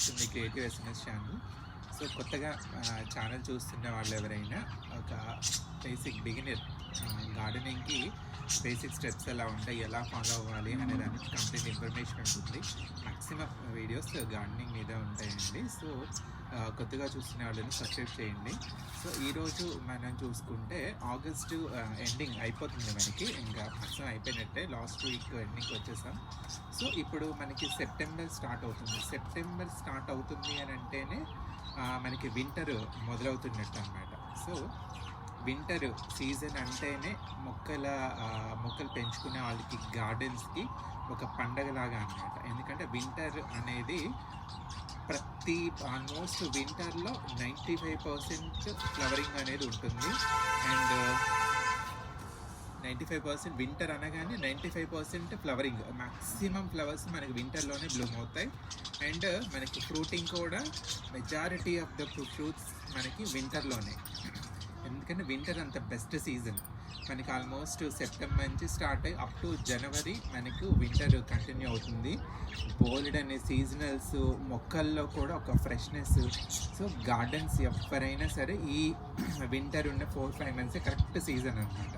To me creative SMS channel. So కొత్తగా channel చూస్తున్న వాళ్ళు ఎవరైనా ఒక బేసిక్ బిగినర్ గార్డెనింగ్కి బేసిక్ స్టెప్స్ ఎలా ఉంటాయి, ఎలా ఫాలో అవ్వాలి అనే దానికి కంప్లీట్ ఇన్ఫర్మేషన్ ఉంటుంది. మ్యాక్సిమం వీడియోస్ గార్డెనింగ్ మీద ఉంటాయండి. సో కొత్తగా చూస్తున్న వాళ్ళని సబ్స్క్రైబ్ చేయండి. సో ఈరోజు మనం చూసుకుంటే ఆగస్టు ఎండింగ్ అయిపోతుంది, మనకి ఇంకా ప్రస్తుతం అయిపోయినట్టే. లాస్ట్ వీక్ ఎండింగ్ వచ్చేసాం. సో ఇప్పుడు మనకి సెప్టెంబర్ స్టార్ట్ అవుతుంది. సెప్టెంబర్ స్టార్ట్ అవుతుంది అని అంటేనే మనకి వింటర్ మొదలవుతున్నట్టు అన్నమాట. సో వింటర్ సీజన్ అంటేనే మొక్కలు పెంచుకునే వాళ్ళకి, గార్డెన్స్కి ఒక పండగలాగా అన్నమాట. ఎందుకంటే వింటర్ అనేది ఆల్మోస్ట్ వింటర్లో 95% ఫ్లవరింగ్ అనేది ఉంటుంది. అండ్ 95% వింటర్ అనగానే 95% ఫ్లవరింగ్, మ్యాక్సిమం ఫ్లవర్స్ మనకి వింటర్లోనే బ్లూమ్ అవుతాయి. అండ్ మనకి ఫ్రూటింగ్ కూడా మెజారిటీ ఆఫ్ ద ఫ్రూట్స్ మనకి వింటర్లోనే. ఎందుకంటే వింటర్ అంత బెస్ట్ సీజన్ మనకి. ఆల్మోస్ట్ సెప్టెంబర్ నుంచి స్టార్ట్ అయ్యి అప్ టు జనవరి మనకు వింటర్ కంటిన్యూ అవుతుంది. బోల్డ్ అనే సీజనల్స్, మొక్కల్లో కూడా ఒక ఫ్రెష్నెస్. సో గార్డెన్స్ ఎవరైనా సరే ఈ వింటర్ ఉన్న 4-5 మంత్సే కరెక్ట్ సీజన్ అనమాట.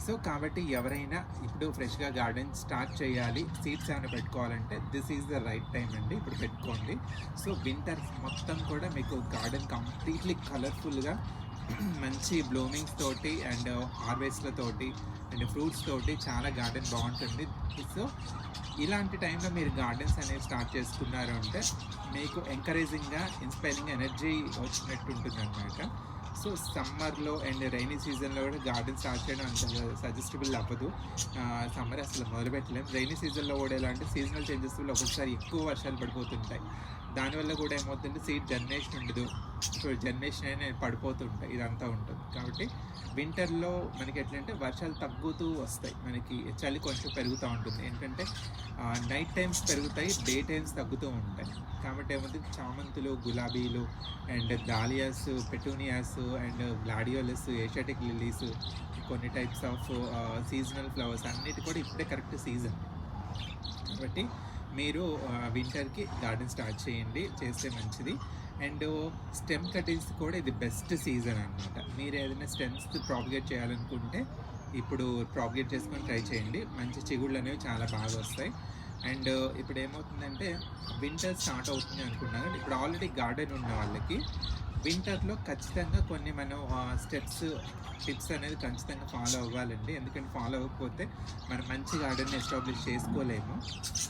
సో కాబట్టి ఎవరైనా ఇప్పుడు ఫ్రెష్గా గార్డెన్ స్టార్ట్ చేయాలి, సీడ్స్ ఏమైనా పెట్టుకోవాలంటే this is the right time అండి, ఇప్పుడు పెట్టుకోండి. సో వింటర్ మొత్తం కూడా మీకు గార్డెన్ కంప్లీట్లీ కలర్ఫుల్గా మంచి బ్లూమింగ్స్ తోటి అండ్ హార్వెస్ట్లతోటి అండ్ ఫ్రూట్స్ తోటి చాలా గార్డెన్ బాగుంటుంది. సో ఇలాంటి టైంలో మీరు గార్డెన్స్ అనేవి స్టార్ట్ చేసుకున్నారు అంటే మీకు ఎంకరేజింగ్గా, ఇన్స్పైరింగ్ ఎనర్జీ వచ్చినట్టు ఉంటుంది అన్నమాట. సో సమ్మర్లో అండ్ రైనీ సీజన్లో కూడా గార్డెన్ స్టార్ట్ చేయడం అంత సజెస్టబుల్ అవ్వదు. సమ్మర్ అసలు మొదలుపెట్టలేము. రైనీ సీజన్లో కూడా ఎలా అంటే సీజనల్ చేంజెస్ వల్ల ఒక్కొక్కసారి ఎక్కువ వర్షాలు పడిపోతుంటాయి. దానివల్ల కూడా ఏమవుతుందంటే సీడ్ జనరేషన్ ఉండదు. సో జనరేషన్ అయినా పడిపోతుంటాయి, ఇదంతా ఉంటుంది. కాబట్టి వింటర్లో మనకి ఎట్లంటే వర్షాలు తగ్గుతూ వస్తాయి, మనకి చలి కొంచెం పెరుగుతూ ఉంటుంది. ఏంటంటే నైట్ టైమ్స్ పెరుగుతాయి, డే టైమ్స్ తగ్గుతూ ఉంటాయి. కాబట్టి ఏమవుతుంది, చామంతులు, గులాబీలు and Dahlia's, petunias and gladiolus, Asiatic lilies, కొన్ని టైప్స్ ఆఫ్ సీజనల్ ఫ్లవర్స్ అన్నిటి కూడా ఇప్పుడే కరెక్ట్ సీజన్. కాబట్టి మీరు వింటర్కి గార్డెన్ స్టార్ట్ చేస్తే మంచిది. అండ్ స్టెమ్ కటింగ్స్ కూడా ఇది బెస్ట్ సీజన్ అనమాట. మీరు ఏదైనా స్టెమ్స్ ప్రాపగేట్ చేయాలనుకుంటే ఇప్పుడు ప్రాపగేట్ చేసుకొని ట్రై చేయండి. మంచి చిగుళ్ళు అనేవి చాలా బాగా వస్తాయి. అండ్ ఇప్పుడు ఏమవుతుందంటే వింటర్ స్టార్ట్ అవుతుంది అనుకున్నాను. ఇప్పుడు ఆల్రెడీ గార్డెన్ ఉన్న వాళ్ళకి వింటర్లో ఖచ్చితంగా కొన్ని మనం టిప్స్ అనేది ఖచ్చితంగా ఫాలో అవ్వాలండి. ఎందుకంటే ఫాలో అవ్వకపోతే మనం మంచి గార్డెన్ ఎస్టాబ్లిష్ చేసుకోలేము.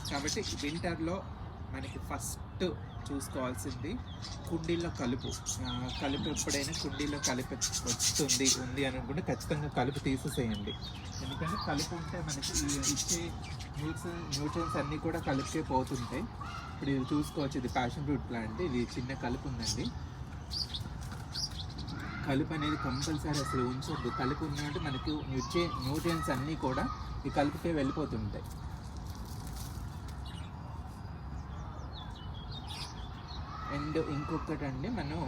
కాబట్టి వింటర్లో మనకి ఫస్ట్ చూసుకోవాల్సింది కుండీల్లో కలుపు. ఎప్పుడైనా కుండీలో కలుపు ఉంది అనుకుంటే ఖచ్చితంగా కలుపు తీసేసేయండి. ఎందుకంటే కలుపు ఉంటే మనకి ఇచ్చే న్యూట్రియన్స్ అన్నీ కూడా కలుపుకే పోతుంటాయి. ఇప్పుడు ఇది చూసుకోవచ్చు, ఇది ప్యాషన్ ఫ్రూట్ ప్లాంట్, ఇది చిన్న కలుపు ఉందండి. కలుపు అనేది కంపల్సరీ అసలు ఉంచొద్దు. కలుపు ఉన్నట్టు మనకు ఇచ్చే న్యూట్రియన్స్ అన్నీ కూడా ఈ కలుపుకే వెళ్ళిపోతుంటాయి. అండ్ ఇంకొకటండి, మనం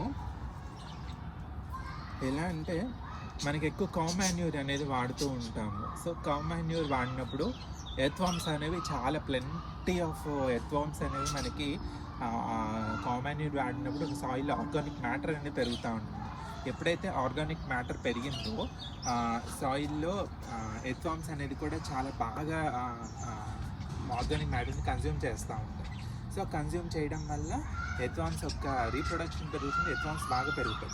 ఎలా అంటే మనకి ఎక్కువ కౌ మాన్యూర్ అనేది వాడుతూ ఉంటాము. సో కౌ మాన్యూర్ వాడినప్పుడు ఎర్త్వామ్స్ అనేవి చాలా ప్లెంటీ ఆఫ్ ఎర్త్వామ్స్ అనేవి మనకి కౌ మాన్యూర్ వాడినప్పుడు సాయిల్లో ఆర్గానిక్ మ్యాటర్ అనేది పెరుగుతూ ఉంటుంది. ఎప్పుడైతే ఆర్గానిక్ మ్యాటర్ పెరిగిందో సాయిల్లో ఎర్త్వామ్స్ అనేది కూడా చాలా బాగా ఆర్గానిక్ మ్యాటర్ని కన్జ్యూమ్ చేస్తూ ఉంటాయి. సో కన్జ్యూమ్ చేయడం వల్ల ఎర్త్వామ్స్ యొక్క రీప్రొడక్షన్ పెరుగుతుంది, ఎర్త్వామ్స్ బాగా పెరుగుతాయి.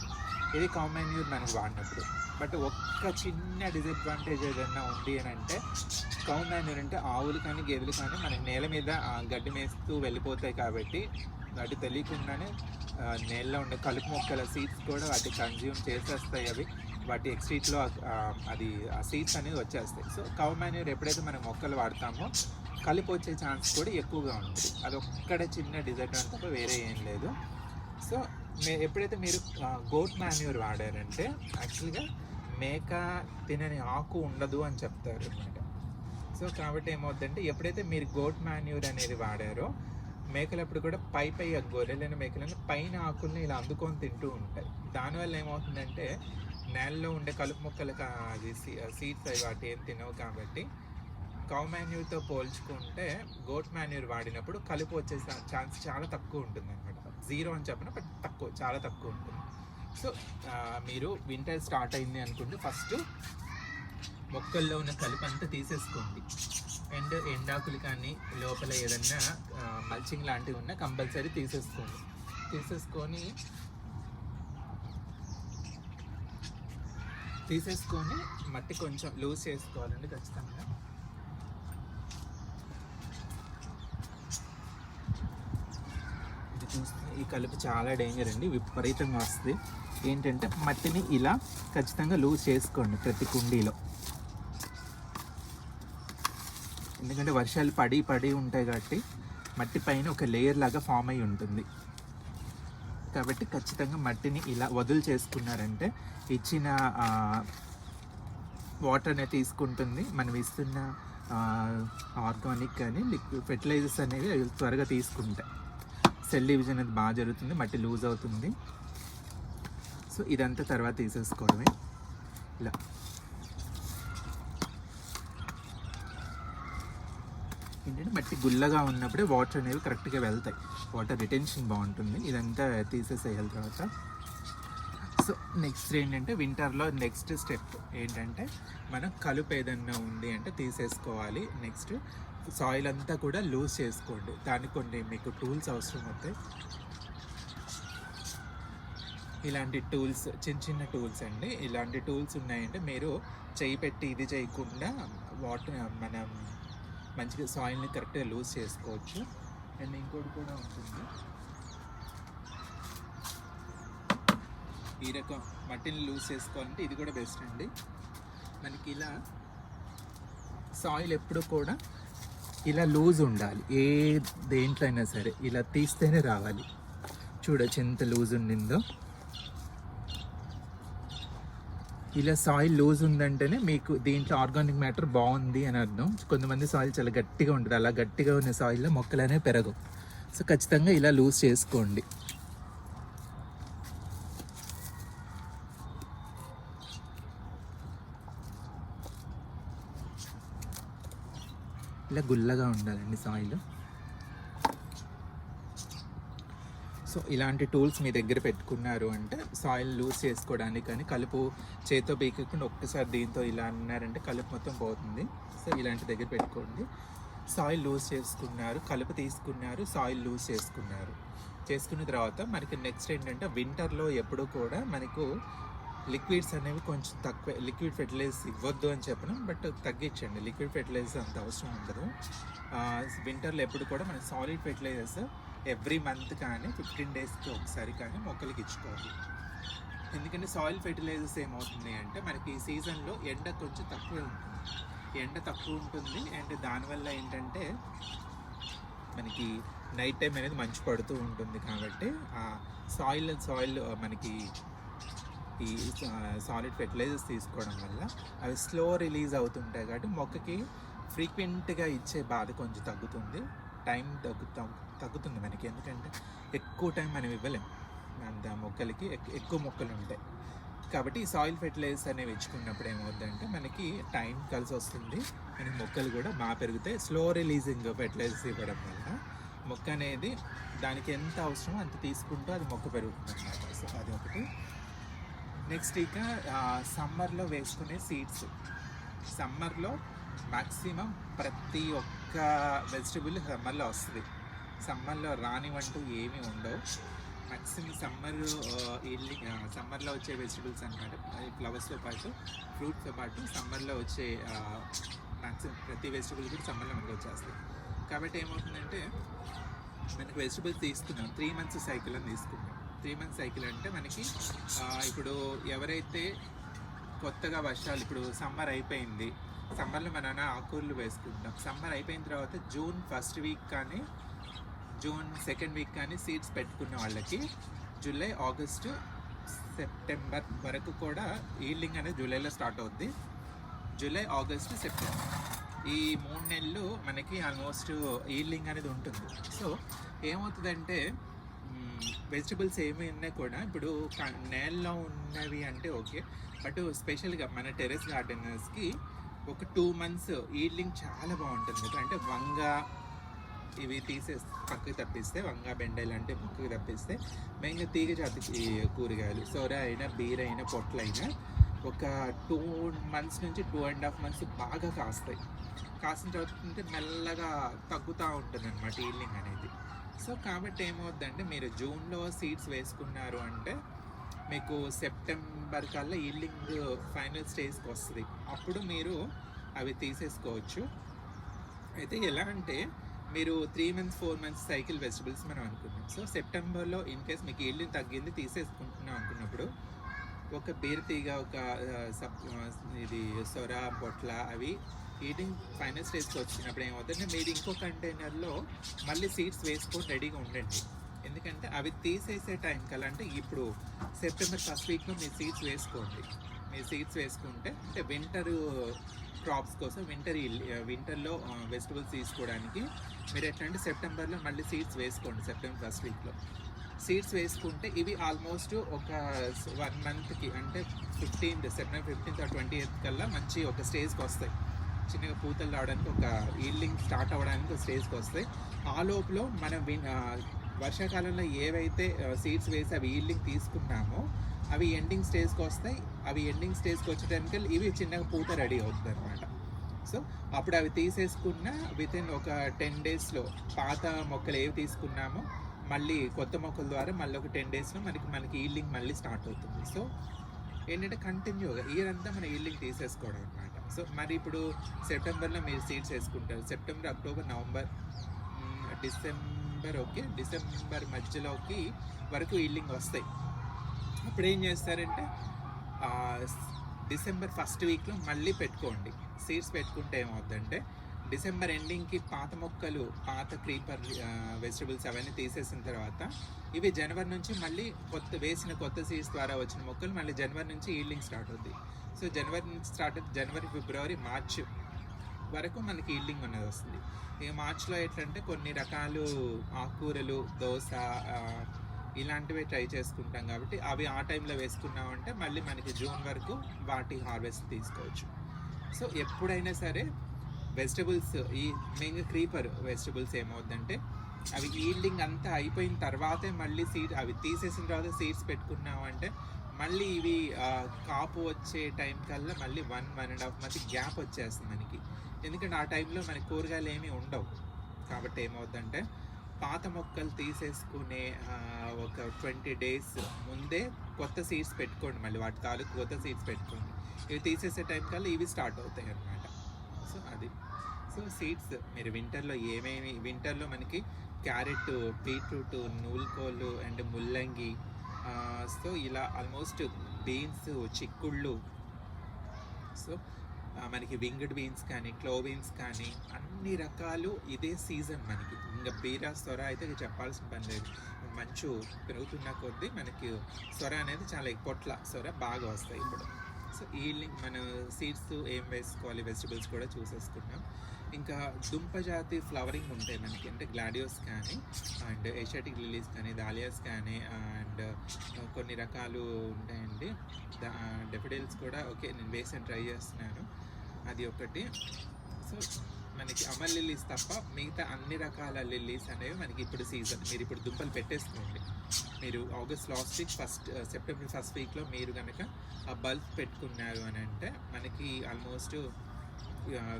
ఇది కౌ మాన్యూర్ మనకు వాడినప్పుడు. బట్ ఒక్క చిన్న డిసడ్వాంటేజ్ ఏదైనా ఉంది అని అంటే, కౌ మాన్యూర్ అంటే ఆవులు కానీ గేదెలు కానీ మనకి నేల మీద గడ్డి మేస్తూ వెళ్ళిపోతాయి. కాబట్టి వాటి తెలియకుండానే నేలలో ఉండే కలుపు మొక్కల సీడ్స్ కూడా వాటి కన్జ్యూమ్ చేసేస్తాయి. అవి వాటి ఎక్స్ట్రీట్లో అది ఆ సీడ్స్ అనేవి వచ్చేస్తాయి. సో కౌ మాన్యూర్ ఎప్పుడైతే మనం మొక్కలు వాడతామో కలిపి వచ్చే ఛాన్స్ కూడా ఎక్కువగా ఉంటుంది. అది ఒక్కడ చిన్న డిసడ్వాంటేజ్ తప్ప వేరే ఏం లేదు. సో ఎప్పుడైతే మీరు గోట్ మాన్యూర్ వాడారంటే యాక్చువల్గా మేక తినని ఆకు ఉండదు అని చెప్తారు అన్నమాట. సో కాబట్టి ఏమవుతుందంటే ఎప్పుడైతే మీరు గోట్ మాన్యూర్ అనేది వాడారో మేకలప్పుడు కూడా పై గొర్రెలైన మేకలను పైన ఆకుల్ని ఇలా అందుకొని తింటూ ఉంటాయి. దానివల్ల ఏమవుతుందంటే నేలలో ఉండే కలుపు మొక్కలకు అది సీడ్స్ అవి వాటి ఏం తినవు. కాబట్టి కౌ మాన్యూర్తో పోల్చుకుంటే గోట్ మాన్యూర్ వాడినప్పుడు కలుపు వచ్చే ఛాన్స్ చాలా తక్కువ ఉంటుంది అనమాట. జీరో అని చెప్పిన, బట్ తక్కువ, చాలా తక్కువ ఉంటుంది. సో మీరు వింటర్ స్టార్ట్ అయింది అనుకోండి, ఫస్ట్ మొక్కల్లో ఉన్న కలుపు అంతా తీసేసుకోండి. అండ్ ఎండాకులు కానీ లోపల ఏదన్నా మల్చింగ్ లాంటివి ఉన్నా కంపల్సరీ తీసేసుకోండి. తీసేసుకొని మట్టి కొంచెం లూజ్ చేసుకోవాలండి ఖచ్చితంగా. ఇది చూస్తే ఈ కలుపు చాలా డేంజర్ అండి, విపరీతంగా వస్తుంది. ఏంటంటే మట్టిని ఇలా ఖచ్చితంగా లూజ్ చేసుకోండి ప్రతి కుండీలో. ఎందుకంటే వర్షాలు పడి ఉంటాయి కాబట్టి మట్టి పైన ఒక లేయర్ లాగా ఫామ్ అయి ఉంటుంది. కాబట్టి ఖచ్చితంగా మట్టిని ఇలా వదులు చేసుకున్నారంటే ఇచ్చిన వాటర్ని తీసుకుంటుంది. మనం ఇస్తున్న ఆర్గానిక్ కానీ లిక్విడ్ ఫెర్టిలైజర్స్ అనేవి త్వరగా తీసుకుంటాయి. సెల్ డివిజన్ అనేది బాగా జరుగుతుంది, మట్టి లూజ్ అవుతుంది. సో ఇదంతా తర్వాత తీసేసుకోవడమే. ఇలా ఏంటంటే మట్టి గుల్లగా ఉన్నప్పుడే వాటర్ అనేవి కరెక్ట్గా వెళ్తాయి, వాటర్ రిటెన్షన్ బాగుంటుంది. ఇదంతా తీసేసేయాలి తర్వాత. సో నెక్స్ట్ ఏంటంటే వింటర్లో నెక్స్ట్ స్టెప్ ఏంటంటే మనం కలుపు ఏదన్నా ఉంది అంటే తీసేసుకోవాలి. నెక్స్ట్ సాయిల్ అంతా కూడా లూజ్ చేసుకోండి. దానికి కొన్ని మీకు టూల్స్ అవసరం అవుతాయి. ఇలాంటి టూల్స్, చిన్న టూల్స్ అండి. ఇలాంటి టూల్స్ ఉన్నాయంటే మీరు చేయి పెట్టి ఇది చేయకుండా వాటర్ మనం మంచిగా సాయిల్ని కరెక్ట్గా లూజ్ చేసుకోవచ్చు. అండ్ ఇంకోటి కూడా ఉంటుంది, ఈ రకం మట్టిని లూజ్ చేసుకోవాలంటే ఇది కూడా బెస్ట్ అండి. మనకి ఇలా సాయిల్ ఎప్పుడు కూడా ఇలా లూజ్ ఉండాలి. ఏ దేంట్లో అయినా సరే ఇలా తీస్తేనే రావాలి. చూడొచ్చు ఎంత లూజ్ ఉండిందో. ఇలా సాయిల్ లూజ్ ఉందంటేనే మీకు దీంట్లో ఆర్గానిక్ మ్యాటర్ బాగుంది అని అర్థం. కొంతమంది సాయిల్ చాలా గట్టిగా ఉంటుంది, అలా గట్టిగా ఉన్న సాయిల్లో మొక్కలు అనేవి పెరగవు. సో ఖచ్చితంగా ఇలా లూజ్ చేసుకోండి. ఇలా గుల్లగా ఉండాలండి సాయిల్. సో ఇలాంటి టూల్స్ మీ దగ్గర పెట్టుకున్నారు అంటే సాయిల్ లూజ్ చేసుకోవడానికి, కానీ కలుపు చేతితో పీకకుండా ఒక్కసారి దీంతో ఇలా అన్నారంటే కలుపు మొత్తం పోతుంది. సో ఇలాంటి దగ్గర పెట్టుకోండి. సాయిల్ లూజ్ చేసుకున్నారు, కలుపు తీసుకున్నారు, సాయిల్ లూజ్ చేసుకున్న తర్వాత మనకి నెక్స్ట్ ఏంటంటే వింటర్లో ఎప్పుడు కూడా మనకు లిక్విడ్స్ అనేవి కొంచెం తక్కువ. లిక్విడ్ ఫెర్టిలైజర్స్ ఇవ్వద్దు అని చెప్పను, బట్ తగ్గించండి. లిక్విడ్ ఫెర్టిలైజర్స్ అంత అవసరం ఉండదు. వింటర్లో ఎప్పుడు కూడా మన సాలిడ్ ఫెర్టిలైజర్స్ ఎవ్రీ మంత్ కానీ 15 డేస్కి ఒకసారి కానీ మొక్కలకి ఇచ్చుకోవాలి. ఎందుకంటే సాయిల్ ఫెర్టిలైజర్స్ ఏమవుతుంది అంటే మనకి ఈ సీజన్లో ఎండ కొంచెం తక్కువే ఉంటుంది. అండ్ దానివల్ల ఏంటంటే మనకి నైట్ టైం అనేది మంచు పడుతూ ఉంటుంది. కాబట్టి సాయిల్ మనకి ఈ సాలిడ్ ఫెర్టిలైజర్స్ తీసుకోవడం వల్ల అవి స్లో రిలీజ్ అవుతుంటాయి. కాబట్టి మొక్కకి ఫ్రీక్వెంట్గా ఇచ్చే బాధ కొంచెం తగ్గుతుంది, టైం తగ్గుతుంది మనకి. ఎందుకంటే ఎక్కువ టైం మనం ఇవ్వలేం అంత మొక్కలకి, ఎక్కువ మొక్కలు ఉంటాయి. కాబట్టి ఈ సాయిల్ ఫెర్టిలైజర్స్ అనేవి ఇచ్చుకున్నప్పుడు ఏమవుతుందంటే మనకి టైం కలిసి వస్తుంది, మనకి మొక్కలు కూడా బాగా పెరుగుతాయి. స్లో రిలీజింగ్ ఫెర్టిలైజర్స్ ఇవ్వడం వల్ల మొక్క అనేది దానికి ఎంత అవసరమో అంత తీసుకుంటూ అది మొక్క పెరుగుతుంది అన్నమాట. సో అది ఒకటి. నెక్స్ట్ ఇక సమ్మర్లో వేసుకునే సీడ్స్. సమ్మర్లో మ్యాక్సిమం ప్రతి ఒక్క వెజిటబుల్ సమ్మర్లో వస్తుంది. సమ్మర్లో రానివంటూ ఏమీ ఉండవు. మ్యాక్సిమం సమ్మర్లో వచ్చే వెజిటబుల్స్ అన్నమాట. ఫ్లవర్స్తో పాటు ఫ్రూట్స్తో పాటు సమ్మర్లో వచ్చే మ్యాక్సిమం ప్రతి వెజిటబుల్ కూడా సమ్మర్లో మనకు వచ్చేస్తాయి. కాబట్టి ఏమవుతుందంటే మనకి వెజిటబుల్స్ తీసుకున్నాం 3 months సైకిల్ అని తీసుకున్నాం. 3 months సైకిల్ అంటే మనకి ఇప్పుడు ఎవరైతే కొత్తగా వర్షాలు, ఇప్పుడు సమ్మర్ అయిపోయింది, సమ్మర్లో మన ఆకుకూరలు వేసుకుంటాం. సమ్మర్ అయిపోయిన తర్వాత జూన్ 1st వీక్ కానీ జూన్ 2nd వీక్ కానీ సీడ్స్ పెట్టుకున్న వాళ్ళకి జూలై, ఆగస్టు, సెప్టెంబర్ వరకు కూడా ఈల్డింగ్ అనేది జూలైలో స్టార్ట్ అవుద్ది. జూలై, ఆగస్టు, సెప్టెంబర్ ఈ 3 నెలలు మనకి ఆల్మోస్ట్ ఈల్డింగ్ అనేది ఉంటుంది. సో ఏమవుతుందంటే వెజిటబుల్స్ ఏమి ఉన్నాయి కూడా ఇప్పుడు నేలలో ఉన్నవి అంటే ఓకే, బట్ స్పెషల్గా మన టెర్రస్ గార్డెనర్స్కి ఒక 2 months ఈల్డింగ్ చాలా బాగుంటుంది. అంటే వంగ, ఇవి తీసేసి పక్కకి తప్పిస్తే, వంగ బెండ ఇలాంటివి పక్కకి తప్పిస్తే మెయిన్గా తీగ జాతి కూరగాయలు సొర అయినా, బీర అయినా, పొట్లైనా ఒక 2 months నుంచి 2.5 months బాగా కాస్తాయి. కాసిన తర్వాత అంటే మెల్లగా తగ్గుతూ ఉంటుంది అనమాట ఈల్డింగ్ అనేది. సో కాబట్టి ఏమవుద్దంటే మీరు జూన్లో సీడ్స్ వేసుకున్నారు అంటే మీకు సెప్టెంబర్ కల్లా ఈల్డింగ్ ఫైనల్ స్టేజ్కి వస్తుంది. అప్పుడు మీరు అవి తీసేసుకోవచ్చు. అయితే ఎలా అంటే మీరు 3 months 4 months సైకిల్ వెజిటబుల్స్ మనం అనుకున్నాం. సో సెప్టెంబర్లో ఇన్ కేస్ మీకు ఈల్డింగ్ తగ్గింది తీసేసుకుంటున్నాం అనుకున్నప్పుడు ఒక బీరతీగ, ఒక ఇది సొర, పొట్ల అవి ఈటింగ్ ఫైనల్ స్టేజ్కి వచ్చినప్పుడు ఏమవుతుందంటే మీరు ఇంకో కంటైనర్లో మళ్ళీ సీడ్స్ వేసుకొని రెడీగా ఉండండి. ఎందుకంటే అవి తీసేసే టైం కల్లా అంటే ఇప్పుడు సెప్టెంబర్ ఫస్ట్ వీక్లో మీరు సీడ్స్ వేసుకోండి. మీరు సీడ్స్ వేసుకుంటే అంటే వింటర్ క్రాప్స్ కోసం వింటర్లో వెజిటబుల్స్ తీసుకోవడానికి మీరు ఎట్లా అంటే సెప్టెంబర్లో మళ్ళీ సీడ్స్ వేసుకోండి. సెప్టెంబర్ ఫస్ట్ వీక్లో సీడ్స్ వేసుకుంటే ఇవి ఆల్మోస్ట్ ఒక 1 monthకి అంటే సెప్టెంబర్ 15th or 20th కల్లా మంచి ఒక స్టేజ్కి వస్తాయి. చిన్నగా పూతలు రావడానికి, ఒక ఈల్డింగ్ స్టార్ట్ అవ్వడానికి ఒక స్టేజ్కి వస్తాయి. ఆ లోపల మనం వర్షాకాలంలో ఏవైతే సీడ్స్ వేసి అవి ఈల్డింగ్ తీసుకున్నామో అవి ఎండింగ్ స్టేజ్కి వస్తాయి. అవి ఎండింగ్ స్టేజ్కి వచ్చేటానికి ఇవి చిన్నగా పూత రెడీ అవుతుంది అనమాట. సో అప్పుడు అవి తీసేసుకున్న వితిన్ ఒక 10 daysలో పాత మొక్కలు ఏవి తీసుకున్నామో మళ్ళీ కొత్త మొక్కల ద్వారా మళ్ళీ ఒక 10 daysలో మనకి ఈల్డింగ్ మళ్ళీ స్టార్ట్ అవుతుంది. సో ఏంటంటే కంటిన్యూగా ఇయర్ అంతా మన ఈల్డింగ్ తీసేసుకోవడం అనమాట. సో మరి ఇప్పుడు సెప్టెంబర్లో మీరు సీడ్స్ వేసుకుంటారు. సెప్టెంబర్, అక్టోబర్, నవంబర్, డిసెంబర్ మధ్యలోకి వరకు ఈల్డింగ్ వస్తాయి. అప్పుడు ఏం చేస్తారంటే డిసెంబర్ ఫస్ట్ వీక్లో మళ్ళీ పెట్టుకోండి. సీడ్స్ పెట్టుకుంటే ఏమవుతుందంటే డిసెంబర్ ఎండింగ్కి పాత మొక్కలు, పాత క్రీపర్ వెజిటబుల్స్ అవన్నీ తీసేసిన తర్వాత ఇవి జనవరి నుంచి మళ్ళీ కొత్త సీడ్స్ ద్వారా వచ్చిన మొక్కలు మళ్ళీ జనవరి నుంచి ఈల్డింగ్ స్టార్ట్ అవుతుంది. సో జనవరి నుంచి స్టార్ట్ అవుతుంది. జనవరి, ఫిబ్రవరి, మార్చ్ వరకు మనకి ఈల్డింగ్ అనేది వస్తుంది. ఇక మార్చ్లో ఎట్లంటే కొన్ని రకాలు ఆకుకూరలు, దోస ఇలాంటివి ట్రై చేసుకుంటాం కాబట్టి అవి ఆ టైంలో వేసుకున్నామంటే మళ్ళీ మనకి జూన్ వరకు వాటి హార్వెస్ట్ తీసుకోవచ్చు. సో ఎప్పుడైనా సరే వెజిటబుల్స్, ఈ మెయిన్గా క్రీపర్ వెజిటబుల్స్ ఏమవుతుందంటే అవి ఈల్డింగ్ అంతా అయిపోయిన తర్వాతే మళ్ళీ అవి తీసేసిన తర్వాత సీడ్స్ పెట్టుకున్నామంటే మళ్ళీ ఇవి కాపు వచ్చే టైం కల్లా మళ్ళీ 1.5 month గ్యాప్ వచ్చేస్తుంది మనకి. ఎందుకంటే ఆ టైంలో మనకి కూరగాయలు ఏమీ ఉండవు. కాబట్టి ఏమవుతుందంటే పాత మొక్కలు తీసేసుకునే ఒక 20 days ముందే కొత్త సీడ్స్ పెట్టుకోండి. మళ్ళీ వాటి తాలూకు కొత్త సీడ్స్ పెట్టుకోండి. ఇవి తీసేసే టైం కల్లా ఇవి స్టార్ట్ అవుతాయి అన్నమాట. సో అది. సో సీడ్స్ మీరు వింటర్లో మనకి క్యారెట్, బీట్రూట్, నూలుకోలు అండ్ ముల్లంగి, సో ఇలా ఆల్మోస్ట్ బీన్స్, చిక్కుళ్ళు, సో మనకి వింగ్డ్ బీన్స్ కానీ, క్లో బీన్స్ కానీ అన్ని రకాలు ఇదే సీజన్ మనకి. ఇంకా బీర, సొర అయితే చెప్పాల్సిన పని లేదు. మంచు పెరుగుతున్న కొద్దీ మనకి సొర అనేది చాలా పొట్ల సొర బాగా వస్తాయి ఇప్పుడు. సో ఈల్డింగ్ మన సీడ్స్ ఏం వేసుకోవాలి, వెజిటబుల్స్ కూడా చూసేసుకున్నాం. ఇంకా దుంపజాతి ఫ్లవరింగ్ ఉంటాయి మనకి, అంటే గ్లాడియోస్ కానీ అండ్ ఏషియాటిక్ లిలీస్ కానీ, దాలియాస్ కానీ అండ్ కొన్ని రకాలు ఉంటాయండి. డెఫిడెల్స్ కూడా ఓకే నేను వేసి ట్రై చేస్తున్నాను, అది ఒకటి. సో మనకి అమర్ లిల్లీస్ తప్ప మిగతా అన్ని రకాల లిల్లీస్ అనేవి మనకి ఇప్పుడు సీజన్. మీరు ఇప్పుడు దుంపలు పెట్టేసుకోండి. మీరు August last week, September first వీక్లో మీరు కనుక ఆ బల్బ్ పెట్టుకున్నారు అని అంటే మనకి ఆల్మోస్ట్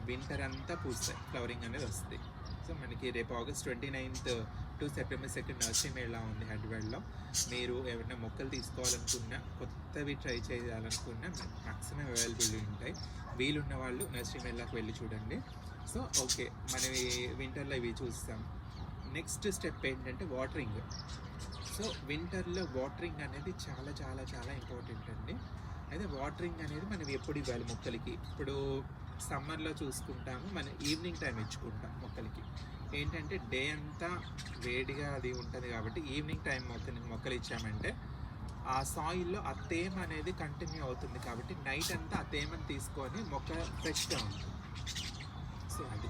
వింటర్ అంతా పూస్తాయి, ఫ్లవరింగ్ అనేది వస్తుంది. సో మనకి రేపు August 29th to September 2nd nursery Mela ఉంది హైదరాబాద్లో. మీరు ఎవరైనా మొక్కలు తీసుకోవాలనుకున్నా, కొత్తవి ట్రై చేయాలనుకున్నా మ్యాక్సిమం అవైలబుల్ ఉంటాయి. వీలున్న వాళ్ళు నర్సరీ మేళాకి వెళ్ళి చూడండి. సో ఓకే, మనం వింటర్లో ఇవి చూస్తాం. నెక్స్ట్ స్టెప్ ఏంటంటే వాటరింగ్. సో వింటర్లో వాటరింగ్ అనేది చాలా చాలా చాలా ఇంపార్టెంట్ అండి. అయితే వాటరింగ్ అనేది మనం ఎప్పుడు ఇవ్వాలి మొక్కలకి? ఇప్పుడు సమ్మర్లో చూసుకుంటాము, మనం ఈవినింగ్ టైం ఇచ్చుకుంటాం మొక్కలకి. ఏంటంటే డే అంతా వేడిగా అది ఉంటుంది కాబట్టి ఈవినింగ్ టైం మొక్కలు ఇచ్చామంటే ఆ సాయిల్లో ఆ తేమ అనేది కంటిన్యూ అవుతుంది కాబట్టి నైట్ అంతా ఆ తేమను తీసుకొని మొక్క ఫ్రెష్గా ఉంటుంది. సో అది.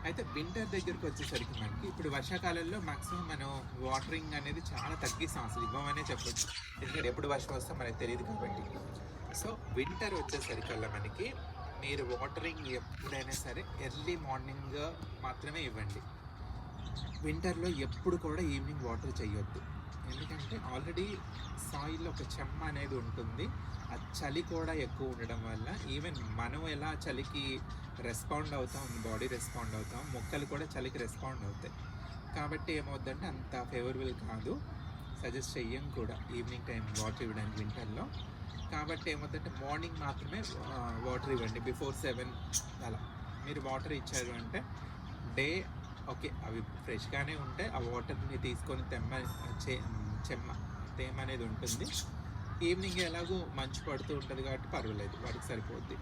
అయితే వింటర్ దగ్గరికి వచ్చేసరికి మనకి ఇప్పుడు వర్షాకాలంలో మ్యాక్సిమం మనం వాటరింగ్ అనేది చాలా తగ్గిస్తాం, అసలు ఇవ్వమనే చెప్పొచ్చు. ఎందుకంటే ఎప్పుడు వర్షం వస్తే మనకి తెలియదు కాబట్టి. సో వింటర్ వచ్చేసరికల్లా మనకి మీరు వాటరింగ్ ఎప్పుడైనా సరే ఎర్లీ మార్నింగ్ మాత్రమే ఇవ్వండి. వింటర్లో ఎప్పుడు కూడా ఈవినింగ్ వాటర్ చేయొద్దు. ఎందుకంటే ఆల్రెడీ సాయిల్లో ఒక చెమ్మ అనేది ఉంటుంది. ఆ చలి కూడా ఎక్కువ ఉండడం వల్ల ఈవెన్ మనం ఎలా చలికి రెస్పాండ్ అవుతాం, బాడీ రెస్పాండ్ అవుతాం, మొక్కలు కూడా చలికి రెస్పాండ్ అవుతాయి. కాబట్టి ఏమవుద్దంటే అంత ఫేవరబుల్ కాదు, సజెస్ట్ చెయ్యం కూడా ఈవినింగ్ టైం వాటర్ ఇవ్వడానికి వింటర్లో. కాబట్టి ఏమవుతుందంటే మార్నింగ్ మాత్రమే వాటర్ ఇవ్వండి, బిఫోర్ 7 అలా. మీరు వాటర్ ఇచ్చారు అంటే డే ఓకే అవి ఫ్రెష్గానే ఉంటే ఆ వాటర్ని తీసుకొని చెమ్మ తేమ అనేది ఉంటుంది. ఈవినింగ్ ఎలాగో మంచు పడుతూ ఉంటుంది కాబట్టి పర్వాలేదు, వాటికి సరిపోద్ది.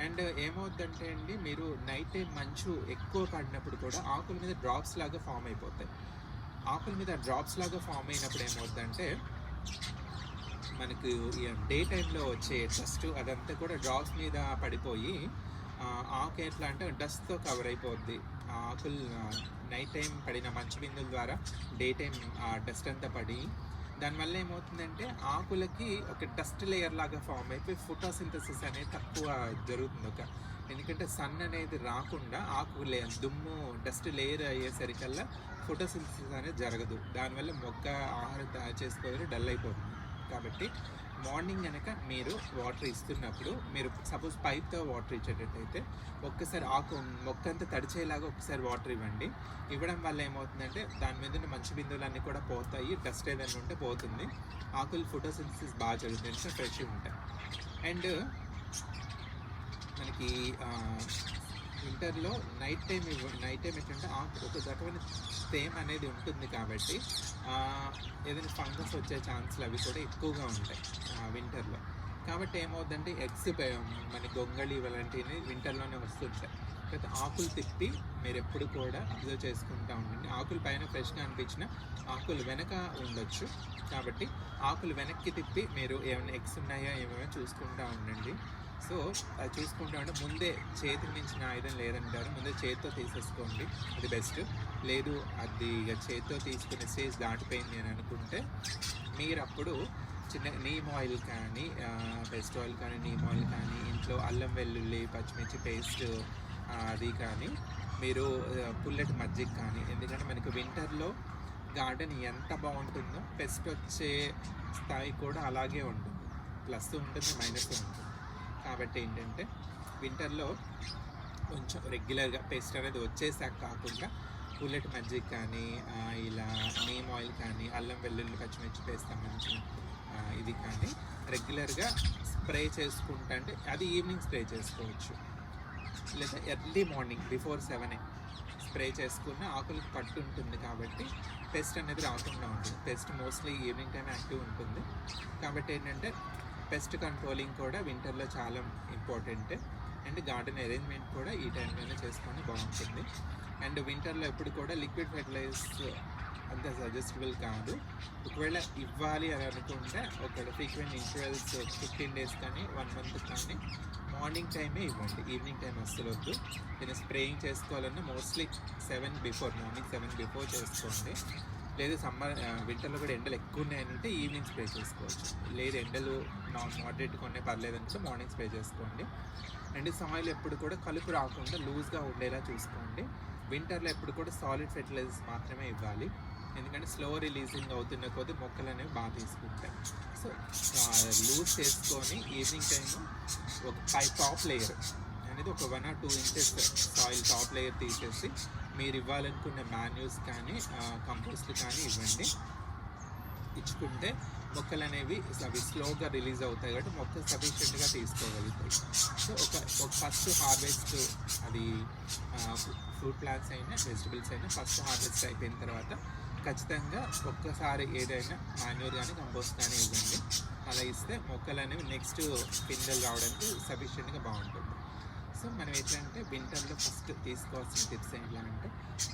అండ్ ఏమవుద్దంటే అండి, మీరు నైట్ టైం మంచు ఎక్కువ పడినప్పుడు కూడా ఆకుల మీద డ్రాప్స్ లాగా ఫామ్ అయిపోతాయి. ఆకుల మీద డ్రాప్స్ లాగా ఫామ్ అయినప్పుడు ఏమవుద్దంటే మనకు డే టైంలో వచ్చే డస్ట్ అదంతా కూడా డ్రాప్స్ మీద పడిపోయి ఆకు ఎట్లా అంటే డస్ట్తో కవర్ అయిపోద్ది. ఆ ఆకులు నైట్ టైం పడిన మంచు బిందుల ద్వారా డే టైం ఆ డస్ట్ అంతా పడి దానివల్ల ఏమవుతుందంటే ఆకులకి ఒక డస్ట్ లేయర్ లాగా ఫామ్ అయిపోయి ఫోటోసింథసిస్ అనేది తక్కువ జరుగుతుంది. ఎందుకంటే సన్ అనేది రాకుండా ఆకు దుమ్ము డస్ట్ లేయర్ అయ్యేసరికల్లా ఫోటోసింథసిస్ అనేది జరగదు. దానివల్ల మొక్క ఆహారం తయారు చేసుకోవాలి డల్ అయిపోతుంది. కాబట్టి మార్నింగ్ కనుక మీరు వాటర్ ఇస్తున్నప్పుడు మీరు సపోజ్ పైప్తో వాటర్ ఇచ్చేటట్టయితే ఒక్కసారి మొక్క అంతా తడిచేలాగా ఒక్కసారి వాటర్ ఇవ్వండి. ఇవ్వడం వల్ల ఏమవుతుందంటే దాని మీద ఉన్న మంచి బిందువులన్నీ కూడా పోతాయి, డస్ట్ ఏదైనా ఉంటే పోతుంది, ఆకులు ఫోటోసింథసిస్ బాగా జరుగుతుంది, ఫ్రెష్గా ఉంటాయి. అండ్ మనకి వింటర్లో నైట్ టైం ఏంటంటే ఒక రకమైన తేమ అనేది ఉంటుంది కాబట్టి ఏదైనా ఫంగస్ వచ్చే ఛాన్స్లు అవి కూడా ఎక్కువగా ఉంటాయి వింటర్లో. కాబట్టి ఏమవుతుందంటే ఎగ్స్ మన గొంగళి ఇలాంటివి వింటర్లోనే వస్తుంటాయి. అయితే ఆకులు తిప్పి మీరు ఎప్పుడు కూడా అబ్జర్వ్ చేసుకుంటూ ఉండండి. ఆకులు పైన ఫ్రెష్గా అనిపించిన ఆకులు వెనక ఉండొచ్చు, కాబట్టి ఆకులు వెనక్కి తిప్పి మీరు ఏమైనా ఎగ్స్ ఉన్నాయో ఏమైనా చూసుకుంటూ ఉండండి. సో అది చూసుకుంటూ ఉంటే ముందే చేతికి మించిన ఆయుధం లేదంటారు, ముందే చేతితో తీసేసుకోండి, అది బెస్ట్. లేదు అది ఇక చేతితో తీసుకునే స్టేజ్ దాటిపోయింది అని అనుకుంటే మీరు అప్పుడు చిన్న నీమ్ ఆయిల్ కానీ బెస్ట్ ఆయిల్ కానీ నీమ్ ఆయిల్ కానీ ఇంట్లో అల్లం వెల్లుల్లి పచ్చిమిర్చి పేస్ట్ అది కానీ మీరు పుల్లటి మజ్జిగ కానీ, ఎందుకంటే మనకి వింటర్లో గార్డెన్ ఎంత బాగుంటుందో పెస్ట్ వచ్చే స్థాయి కూడా అలాగే ఉంటుంది, ప్లస్ ఉంటుంది మైనస్ ఉంటుంది. కాబట్టి ఏంటంటే వింటర్లో కొంచెం రెగ్యులర్గా పేస్ట్ అనేది వచ్చేసాక కాకుండా పుల్లటి మజ్జిగ కానీ ఇలా నీమ్ ఆయిల్ కానీ అల్లం వెల్లుల్లి పచ్చిమిర్చి పేస్ట్ సంబంధించిన ఇది కానీ రెగ్యులర్గా స్ప్రే చేసుకుంటా, అంటే అది ఈవినింగ్ స్ప్రే చేసుకోవచ్చు, లేదా ఎర్లీ మార్నింగ్ బిఫోర్ 7 స్ప్రే చేసుకున్న ఆకులకు పట్టు ఉంటుంది కాబట్టి పెస్ట్ అనేది రాకుండా ఉంటుంది. Pest mostly evening time active ఉంటుంది. కాబట్టి ఏంటంటే పెస్ట్ కంట్రోలింగ్ కూడా వింటర్లో చాలా ఇంపార్టెంట్. అండ్ గార్డెన్ అరేంజ్మెంట్ కూడా ఈ టైంలోనే చేసుకొని బాగుంటుంది. అండ్ వింటర్లో ఎప్పుడు కూడా లిక్విడ్ ఫెర్టిలైజర్స్ అంత సజెస్టబుల్ కాదు. ఒకవేళ ఇవ్వాలి అని అనుకుంటే ఒక ఫ్రీక్వెంట్ ఇంటర్వెల్స్ 15 days కానీ 1 month కానీ మార్నింగ్ టైమే ఇవ్వండి, ఈవినింగ్ టైం అస్సలు వద్దు. నేను స్ప్రేయింగ్ చేసుకోవాలన్నా మోస్ట్లీ మార్నింగ్ 7 బిఫోర్ చేసుకోండి. లేదు వింటర్లో కూడా ఎండలు ఎక్కువ ఉన్నాయంటే ఈవినింగ్ స్ప్రే చేసుకోవచ్చు. లేదు ఎండలు మోడరేట్గా ఉన్నాయి పర్లేదంటే మార్నింగ్ స్ప్రే చేసుకోండి. అండ్ సాయిల్ ఎప్పుడు కూడా కలుపు రాకుండా లూజ్గా ఉండేలా చూసుకోండి. వింటర్లో ఎప్పుడు కూడా సాలిడ్ ఫెర్టిలైజర్స్ మాత్రమే ఇవ్వాలి, ఎందుకంటే స్లో రిలీజింగ్ అవుతున్న కొద్దీ మొక్కలు అనేవి బాగా తీసుకుంటాయి. సో లూజ్ చేసుకొని ఈవినింగ్ టైము ఒక టాప్ లేయర్ అనేది ఒక 1 or 2 inches soil top layer తీసేసి మీరు ఇవ్వాలనుకున్న మాన్యూస్ కానీ కంపోస్ట్ కానీ ఇవ్వండి. ఇచ్చుకుంటే మొక్కలు అనేవి అవి స్లోగా రిలీజ్ అవుతాయి కాబట్టి మొక్కలు సఫిషియెంట్గా తీసుకోగలుగుతాయి. సో ఒక ఫస్ట్ హార్వెస్ట్ అది ఫ్రూట్ ప్లాంట్స్ అయినా వెజిటబుల్స్ అయినా ఫస్ట్ హార్వెస్ట్ అయిపోయిన తర్వాత ఖచ్చితంగా ఒక్కసారి ఏదైనా మాన్యూర్ కానీ కంపోస్ట్ కానీ ఇవ్వండి. అలా ఇస్తే మొక్కలు అనేవి నెక్స్ట్ పిందెలు రావడానికి సఫిషియెంట్గా బాగుంటుంది. సో మనం ఏంటంటే వింటర్లో ఫస్ట్ తీసుకోవాల్సిన టిప్స్ ఏంటి అంటే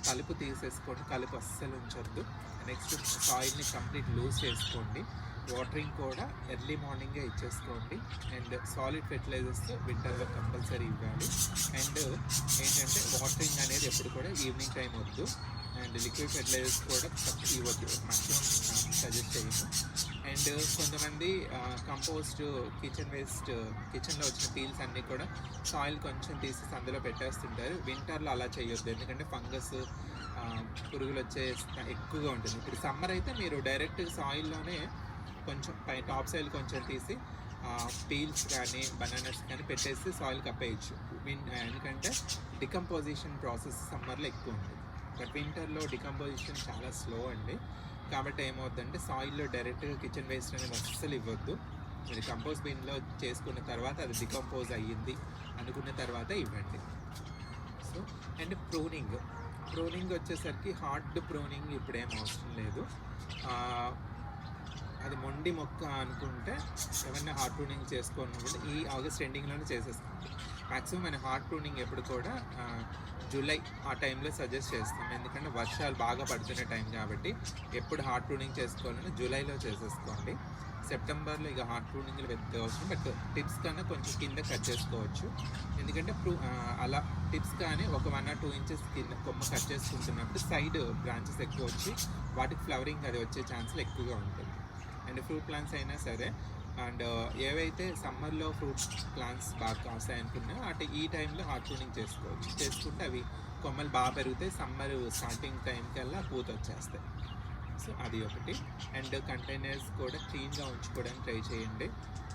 కలుపు తీసేసుకోండి, కలుపు అస్సలు ఉంచొద్దు. నెక్స్ట్ సాయిల్ని కంప్లీట్ లూజ్ చేసుకోండి, వాటరింగ్ కూడా ఎర్లీ మార్నింగే ఇచ్చేసుకోండి. అండ్ సాలిడ్ ఫెర్టిలైజర్స్ వింటర్లో కంపల్సరీ ఇవ్వాలి. అండ్ ఏంటంటే వాటరింగ్ అనేది ఎప్పుడు కూడా ఈవినింగ్ టైం వద్దు, అండ్ లిక్విడ్ ఫెర్టిలైజర్స్ కూడా తక్కువ ఇవ్వద్దు, మాక్సిమం సజెస్ట్ చేయము. అండ్ కొంతమంది కంపోస్ట్, కిచెన్ వేస్ట్, కిచెన్లో వచ్చిన పీల్స్ అన్నీ కూడా సాయిల్ కొంచెం తీసి అందులో పెట్టేస్తుంటారు. వింటర్లో అలా చేయొద్దు, ఎందుకంటే ఫంగస్, పురుగులు వచ్చే ఎక్కువగా ఉంటుంది. ఇప్పుడు సమ్మర్ అయితే మీరు డైరెక్ట్ సాయిల్లోనే కొంచెం పై టాప్ సాయిల్ కొంచెం తీసి పీల్స్ కానీ బనానాస్ కానీ పెట్టేసి సాయిల్ కప్పేయచ్చు. ఎందుకంటే డికంపోజిషన్ ప్రాసెస్ సమ్మర్లో ఎక్కువ ఉంటుంది, బట్ వింటర్లో డికంపోజిషన్ చాలా స్లో అండి. కాబట్టి ఏమవుతుందంటే సాయిల్లో డైరెక్ట్గా కిచెన్ వేస్ట్ అనేది అస్సలు ఇవ్వద్దు. మీరు కంపోజ్ బిన్లో చేసుకున్న తర్వాత అది డికంపోజ్ అయ్యింది అనుకున్న తర్వాత ఇవ్వండి. సో అండ్ ప్రూనింగ్ వచ్చేసరికి హార్డ్ ప్రూనింగ్ ఇప్పుడేం అవసరం లేదు. అది మొండి మొక్క అనుకుంటే ఏమన్నా హార్డ్ ప్రూనింగ్ చేసుకోవాలనుకుంటే ఈ ఆగస్ట్ ఎండింగ్లోనే చేసేసుకోండి. మ్యాక్సిమం మన హార్డ్ ప్రూనింగ్ ఎప్పుడు కూడా జూలై ఆ టైంలో సజెస్ట్ చేస్తాం, ఎందుకంటే వర్షాలు బాగా పడుతున్న టైం కాబట్టి. ఎప్పుడు హార్డ్ ప్రూనింగ్ చేసుకోవాలని జూలైలో చేసేసుకోండి. సెప్టెంబర్లో ఇక హార్డ్ ప్రూనింగ్లు పెద్ద అవసరం, బట్ టిప్స్ కన్నా కొంచెం కింద కట్ చేసుకోవచ్చు. ఎందుకంటే అలా టిప్స్ కానీ ఒక 1 or 2 inches కింద కొమ్మ కట్ చేసుకుంటున్నప్పుడు సైడ్ బ్రాంచెస్ ఎక్కువ వచ్చి వాటికి ఫ్లవరింగ్ అది వచ్చే ఛాన్సులు ఎక్కువగా ఉంటుంది. అండ్ ఫ్రూట్ ప్లాంట్స్ అయినా సరే, అండ్ ఏవైతే సమ్మర్లో ఫ్రూట్ ప్లాంట్స్ బాగా కాస్తాయి అనుకున్నా అటు ఈ టైంలో హార్డ్ ప్రూనింగ్ చేసుకోవచ్చు. చేసుకుంటే అవి కొమ్మలు బాగా పెరుగుతాయి, సమ్మర్ స్టార్టింగ్ టైం కల్లా పూత వచ్చేస్తాయి. సో అది ఒకటి. అండ్ కంటైనర్స్ కూడా క్లీన్గా ఉంచుకోవడానికి ట్రై చేయండి,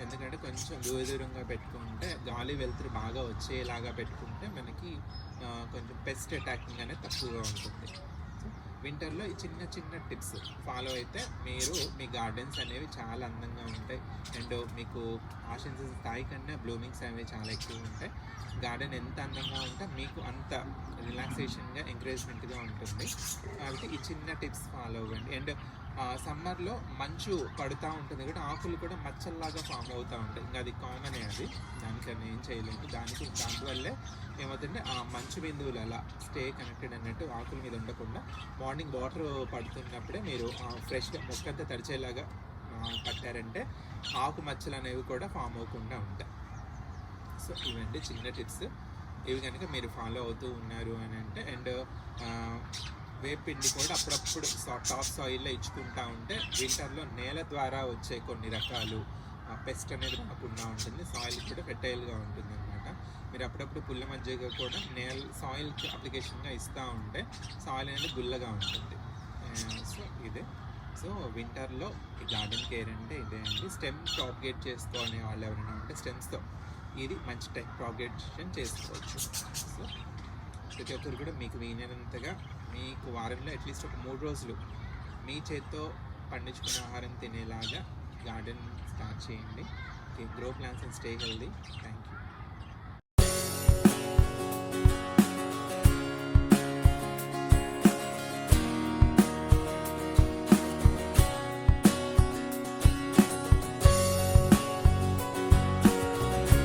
ఎందుకంటే కొంచెం దూరంగా పెట్టుకుంటే గాలి వెలుతురు బాగా వచ్చేలాగా పెట్టుకుంటే మనకి కొంచెం పెస్ట్ అటాకింగ్ అనేది తక్కువగా ఉంటుంది. వింటర్లో ఈ చిన్న చిన్న టిప్స్ ఫాలో అయితే మీరు మీ గార్డెన్స్ అనేవి చాలా అందంగా ఉంటాయి. అండ్ మీకు ఆశించిన స్థాయి కన్నా బ్లూమింగ్స్ అనేవి చాలా ఎక్కువ ఉంటాయి. గార్డెన్ ఎంత అందంగా ఉంటే మీకు అంత రిలాక్సేషన్గా, ఎంకరేజ్మెంట్గా ఉంటుంది. కాబట్టి ఈ చిన్న టిప్స్ ఫాలో అవ్వండి. అండ్ సమ్మర్లో మంచు పడుతూ ఉంటుంది కాబట్టి ఆకులు కూడా మచ్చల్లాగా ఫామ్ అవుతూ ఉంటాయి. ఇంకా అది కామనే, అది దానికన్నా ఏం చేయలేదు. దానివల్లే ఏమవుతుందంటే ఆ మంచు బిందువులు అలా స్టే కనెక్టెడ్ అన్నట్టు ఆకుల మీద ఉండకుండా మార్నింగ్ వాటర్ పడుతున్నప్పుడే మీరు ఫ్రెష్గా మొక్కంతా తడిచేలాగా కట్టారంటే ఆకు మచ్చలు అనేవి కూడా ఫామ్ అవ్వకుండా ఉంటాయి. సో ఇవండి చిన్న టిప్స్. ఇవి కనుక మీరు ఫాలో అవుతూ ఉన్నారు అని అంటే, అండ్ వేపిండి కూడా అప్పుడప్పుడు టాప్ సాయిల్లో ఇచ్చుకుంటూ ఉంటే వింటర్లో నేల ద్వారా వచ్చే కొన్ని రకాలు పెస్ట్ అనేది రాకుండా ఉంటుంది. సాయిల్ కూడా ఫెర్టైల్గా ఉంటుంది అనమాట. మీరు అప్పుడప్పుడు పుల్ల మజ్జిగ కూడా సాయిల్కి అప్లికేషన్గా ఇస్తూ ఉంటే సాయిల్ అనేది గుల్లగా ఉంటుంది. సో ఇదే. సో వింటర్లో ఈ గార్డెన్ కేర్ అంటే ఇదే అండి. స్టెమ్ ప్రాపగేట్ చేసుకోవాలనే వాళ్ళు ఎవరైనా ఉంటే స్టెమ్స్తో ఇది మంచి టైప్ ప్రాపగేషన్ చేసుకోవచ్చు. సో ప్రతి ఒక్కరు కూడా మీకు వీలైనంతగా మీకు వారంలో అట్లీస్ట్ ఒక 3 రోజులు మీ చేత్తో పండించుకునే ఆహారం తినేలాగా గార్డెన్ స్టార్ట్ చేయండి. Grow plants and stay healthy. Thank you.